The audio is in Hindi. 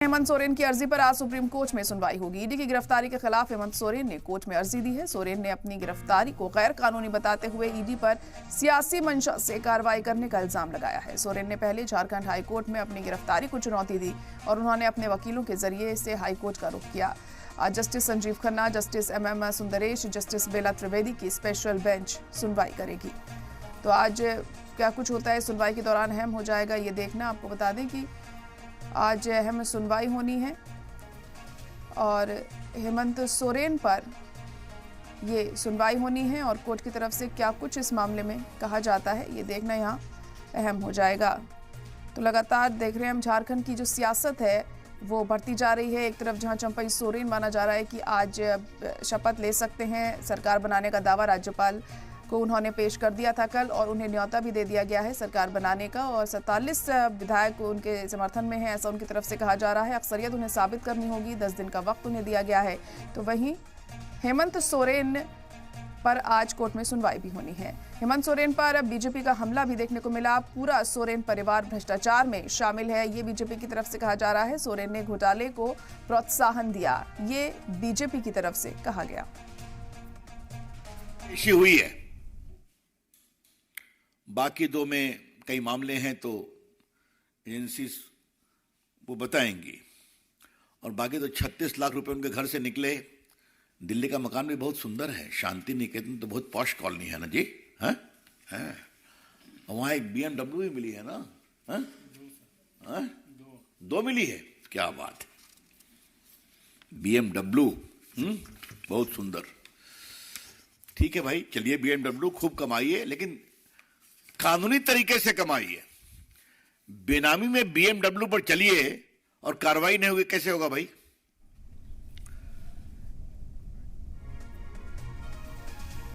हेमंत सोरेन की अर्जी पर आज सुप्रीम कोर्ट में सुनवाई होगी। ईडी की गिरफ्तारी के खिलाफ हेमंत सोरेन ने कोर्ट में अर्जी दी है। सोरेन ने अपनी गिरफ्तारी को गैर कानूनी बताते हुए ईडी पर सियासी मंशा से कार्रवाई करने का इल्जाम लगाया है। सोरेन ने पहले झारखंड हाईकोर्ट में अपनी गिरफ्तारी को चुनौती दी और उन्होंने अपने वकीलों के जरिए से हाईकोर्ट का रुख किया। आज justice Sanjiv Khanna, justice MM Sundaresh, justice Bela Trivedi की स्पेशल बेंच सुनवाई करेगी। तो आज क्या कुछ होता है सुनवाई के दौरान अहम हो जाएगा ये देखना। आपको बता दें कि आज अहम सुनवाई होनी है और हेमंत सोरेन पर ये सुनवाई होनी है और कोर्ट की तरफ से क्या कुछ इस मामले में कहा जाता है ये देखना यहाँ अहम हो जाएगा। तो लगातार देख रहे हैं हम झारखंड की जो सियासत है वो बढ़ती जा रही है। एक तरफ जहां चंपई सोरेन माना जा रहा है कि आज शपथ ले सकते हैं, सरकार बनाने का दावा राज्यपाल को उन्होंने पेश कर दिया था कल और उन्हें न्योता भी दे दिया गया है सरकार बनाने का और 47 विधायक उनके समर्थन में है, ऐसा उनकी तरफ से कहा जा रहा है। अक्सरियत उन्हें साबित करनी होगी, 10 दिन का वक्त उन्हें दिया गया है। तो वहीं हेमंत सोरेन पर आज कोर्ट में सुनवाई भी होनी है। हेमंत सोरेन पर बीजेपी का हमला भी देखने को मिला। पूरा सोरेन परिवार भ्रष्टाचार में शामिल है, ये बीजेपी की तरफ से कहा जा रहा है। सोरेन ने घोटाले को प्रोत्साहन दिया, ये बीजेपी की तरफ से कहा गया। हुई है, बाकी दो में कई मामले हैं तो एजेंसी वो बताएंगी। और बाकी तो 36 लाख रुपए उनके घर से निकले। दिल्ली का मकान भी बहुत सुंदर है, शांति निकेतन तो बहुत पॉश कॉलोनी है ना जी, हैं हैं। वहाँ एक BMW भी मिली है ना, हैं हैं, दो मिली है, क्या बात है। BMW बहुत सुंदर। ठीक है भाई, चलिए BMW खूब कमाइए, लेकिन कानूनी तरीके से कमाइए। बेनामी में BMW पर चलिए और कार्रवाई नहीं होगी, कैसे होगा भाई।